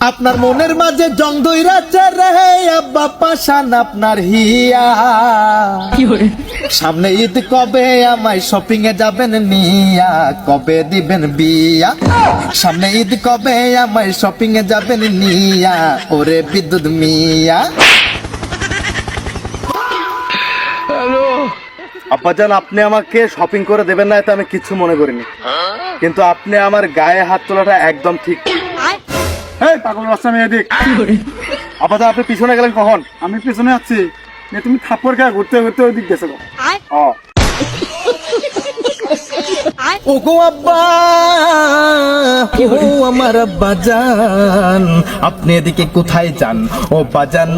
আপনার মনের মাঝে জং দইরাছে রে আব্বা পাশান আপনার হিয়া। সামনে ঈদ কবে আমায় শপিং এ যাবেন নিয়া, কবে দিবেন বিয়া? সামনে ঈদ কবে আমায় শপিং এ যাবেন নিয়া, ওরে বিদ্যুৎ মিয়া। আব্বাজান, আপনি আমাকে শপিং করে দেবেন না, এতে আমি কিচ্ছু মনে করিনি, কিন্তু আপনি আমার গায়ে হাত তোলাটা একদম ঠিক। এই পাগল বাচ্চা মেয়ে দিক। আব্বাজান, আপনি পিছনে গেলেন কখন? আমি পিছনে আছি, তুমি থাপ্পড় খেয়ে ঘুরতে ঘুরতে ওই দিক গেছো। ও ওগো আব্বা, ও আমার আব্বা জান, আপনি এদিকে কোথায় যান? ও বাজান,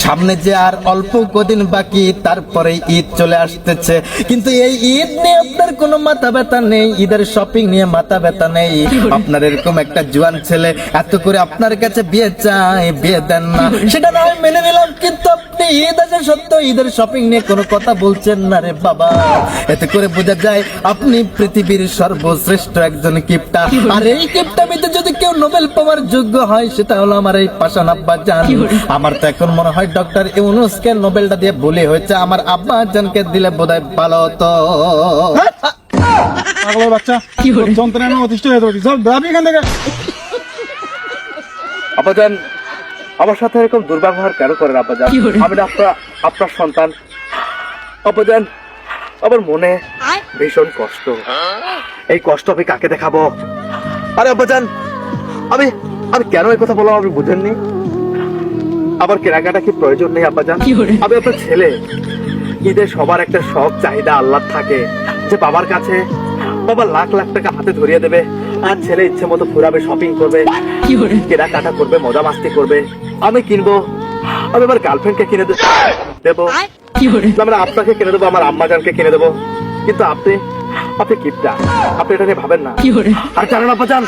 সামনে যে আর অল্প কদিন বাকি, তারপরে ঈদ চলে আসতেছে, কিন্তু এই ঈদ নিয়ে আপনার কোনো মাথা ব্যথা নেই, ঈদের শপিং নিয়ে মাথা ব্যথা নেই। আপনার এরকম একটা জোয়ান ছেলে এত করে আপনার কাছে বিয়ে চায়, বিয়ে দেন না, সেটা না হয় মেনে নিলাম, কিন্তু আপনি ঈদ আছে সত্য, ঈদের শপিং নিয়ে কোনো কথা বলছেন না রে বাবা। এতে করে বোঝা যায় আপনি পৃথিবীর সর্বশ্রেষ্ঠ একজন কিপটা, আর এই কিপটামিতে যদি কেউ নোবেল পাওয়ার যোগ্য হয়, সেটা হলো আমার এই পাশান আব্বা জান। আমার তো এখন মনে হয় ডক্টর ইউনূসকে নোবেলটা দিয়ে ভুলে হয়েছে, আমার আব্বা জানকে দিলে বোধহয় ভালো হতো। পাগল বাচ্চা, যন্ত্রণা আমি অতিষ্ঠ হয়ে যাচ্ছি, চল যাবি এখান থেকে। আব্বাজান, আমার সাথে এরকম দুর্ব্যবহার কেন করেন আব্বাজান? আমি না আপনার সন্তান। আব্বাজান, আমার মনে ভীষণ কষ্ট, এই কষ্ট আমি কাকে দেখাবো? আরে আব্বাজান, আমি আমি কেন এই কথা বললাম আপনি বুঝেননি? আমার কেনাকাটা কি প্রয়োজন নেই আব্বাজান? আমি আপনার ছেলে, ঈদে সবার একটা শখ চাহিদা আল্লাহ থাকে, যে বাবার কাছে বাবা লাখ লাখ টাকা হাতে ধরিয়ে দেবে, আর ছেলে ইচ্ছে মতো ঘুরাবে, শপিং করবে, কেনাকাটা করবে, মজা মাস্তি করবে। আমি কিনবো, আমি আমার গার্লফ্রেন্ডকে কিনে দেবো, আমরা আপনাকে কিনে দেবো, আমার আম্মাজানকে কিনে দেবো, কিন্তু আপনি কিপটা, আপনি এটা নিয়ে ভাবেন না। আর জানেন আব্বাজান,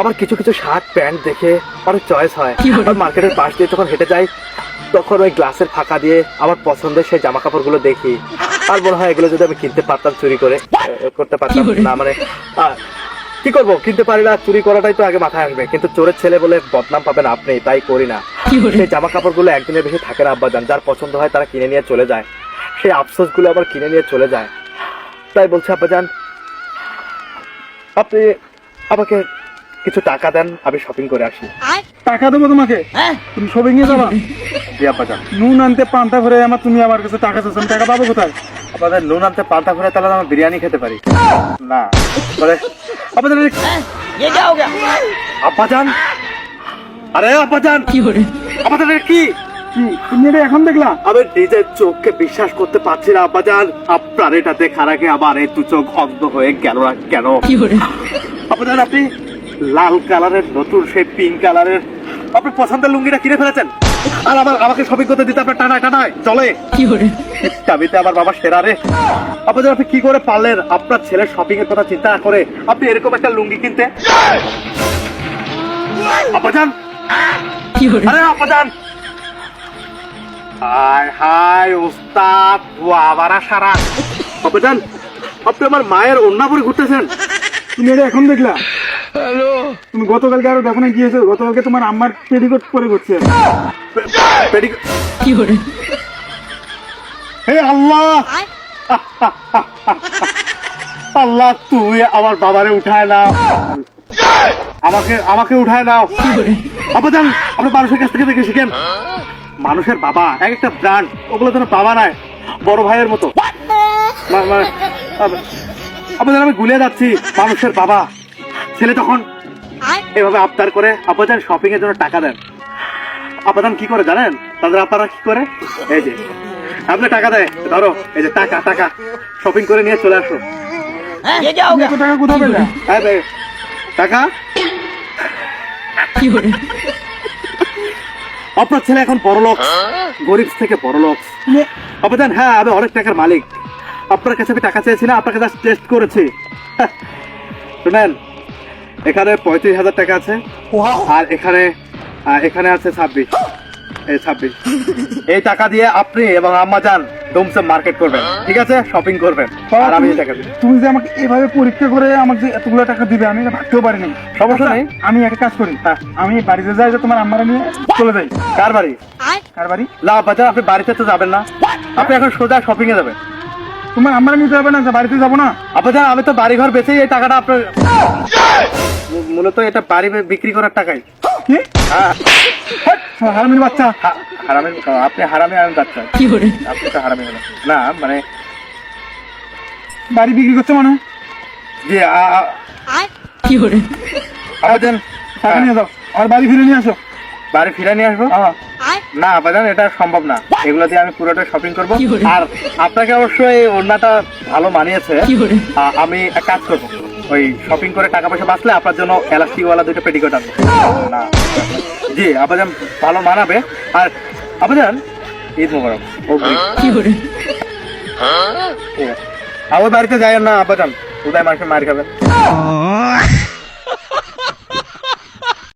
আবার কিছু কিছু শার্ট প্যান্ট দেখে অনেক চয়েস হয়, আর মার্কেটের পাশ দিয়ে যখন হেঁটে যাই, তখন ওই গ্লাসের ফাঁকা দিয়ে আমার পছন্দের সেই জামা কাপড় গুলো দেখি, আর মনে হয় এগুলো যদি আমি কিনতে পারতাম, চুরি করতে পারতাম না, মানে কি করবো, কিনতে পারি না, চুরি করাটাই তো আগে মাথায় আসবে, কিন্তু চোরের ছেলে বলে বদনাম পাবেন আপনি, তাই করি না। সেই জামা কাপড় গুলো একদিনের বেশি থাকে না আব্বাজান, যার পছন্দ হয় তারা কিনে নিয়ে চলে যায়, সেই আফসোস গুলো আবার কিনে নিয়ে চলে যায়। তাই বলছি আব্বাজান, আপনি আমাকে কিছু টাকা দেন, আমি শপিং করে আসি। টাকা দেবো তোমাকে? তুমি শপিং এ যাবা? জি আব্বাজান। নুন আনতে পান্তা ভরে তুমি আমার কাছে টাকা চাচ্ছ, আমি টাকা পাবো কোথায়? আপনাদের নুন আনতে পান্তা করে তাহলে আমার বিরিয়ানি খেতে পারি না? আপনাদের আব্বাজান, আরে আব্বাজান, আপনাদের কি তুমি এটা এখন দেখলা? আমি নিজের চোখকে বিশ্বাস করতে পারছি না আব্বাজান, আপনার এটা দেখার আগে আবার এই দু চোখ অন্ধ হয়ে গেল না কেন? আব্বাজান, আপনি লাল কালারের নতুন সেই পিঙ্ক কালারের আপনার পছন্দের লুঙ্গিটা কিনে ফেলেছেন, আর আমাকে শপিং করতে দিতে আপনার টানায় চলে। চাবিতে আমার বাবা সেরা রে। আব্বাজান, আপনি কি করে পারলেন আপনার ছেলের শপিং এর কথা চিন্তা না করে আপনি এরকম একটা লুঙ্গি কিনতে? আব্বাজান, আরে আব্বাজান, হায় হায় ওস্তাদ, আবারা সারা। আব্বাজান, আপনি আমার মায়ের ওড়না পরে ঘুরতেছেন। তুমি এটা এখন দেখলা? তুমি গতকালকে আরো দেখো না গিয়েছো, গতকালকে তোমার আম্মার পেটিকোট পরে ঘুরছে। হে আল্লাহ, আল্লাহ তুই আমার বাবারে উঠায় নাও, আমাকে উঠায় নাও। আব্বাজান, আপনি মানুষের কাছ থেকে দেখে শিখেন, মানুষের বাবা এক একটা ব্র্যান্ড, ওগুলো যেন বাবা নয়, বড় ভাইয়ের মতো। আব্বাজান, আমি গুলিয়ে যাচ্ছি, মানুষের বাবা ছেলে তখন এভাবে আবদার করে, আব্বাজান শপিং এর জন্য টাকা দেন। আব্বাজান কি করে জানেন? তাদের আপনারা কি করে, এই যে আপনি টাকা দেয়, ধরো এই যে টাকা শপিং করে নিয়ে চলে আসো। টাকা কোথাও পেলে? টাকা আপনার ছেলে এখন বড়লোক, গরিব থেকে বড়লোক। আব্বাজান, হ্যাঁ, আমি অনেক টাকার মালিক। আপনার কাছে আমি টাকা চেয়েছি না, আপনার কাছে টেস্ট করেছি। শুনেন, এখানে 35,000 টাকা আছে, আর এখানে আছে 26। এই 26 এই টাকা দিয়ে আপনি এবং আম্মা যান ডোমসে মার্কেট করবেন, ঠিক আছে? শপিং করবেন, আর আমি এই টাকা দিই। তুমি যে আমাকে এভাবে পরীক্ষা করে আমাকে যে এতগুলো টাকা দিবে আমি এটা ভাবতেও পারিনি। সমস্যা নেই। আমি একটা কাজ করি, হ্যাঁ। আমি বাড়িতে যাই, যে তোমার আম্মারা নিয়ে চলে যাই। কার বাড়ি? কার বাড়ি? না বাজান, আপনি বাড়িতে তো যাবেন না, আপনি এখন সোজা শপিং এ যাবেন। তোমার আম্মারা নিতে হবে না, যে বাড়িতে যাবো না? আব্বাজান আমি তো বাড়ি ঘর বেচেই এই টাকাটা আপনার, মূলত এটা বাড়ি বিক্রি করার টাকাই। কি? হ্যাঁ হারামির বাচ্চা। হারামি, আপনি হারামি, আমি বাচ্চা। আপনি তো হারামি হলেন না, মানে বাড়ি বিক্রি করছে মানে? জি আব্বাজান টাকা নিয়ে যাও, আর বাড়ি ফিরে নিয়ে আসো। বাড়ি ফিরে নিয়ে আসবো? হ্যাঁ। না আব্বাজান, এটা সম্ভব না, এগুলো দিয়ে আমি পুরোটা শপিং করবো। আর আপনাকে অবশ্যই ওড়নাটা ভালো মানিয়েছে। আমি এক কাজ করবো, ওই শপিং করে টাকা পয়সা বাঁচলে আপনার জন্য এলাস্টিকওয়ালা 2টা পেটিকোট আনবো। না জি আব্বাজান, ভালো মানাবে। আর আব্বাজান ঈদ মোবারক। ঠিক আছে, আর ওই বাড়িতে যাই না আব্বাজান, উদয় মাসে মার খাবেন।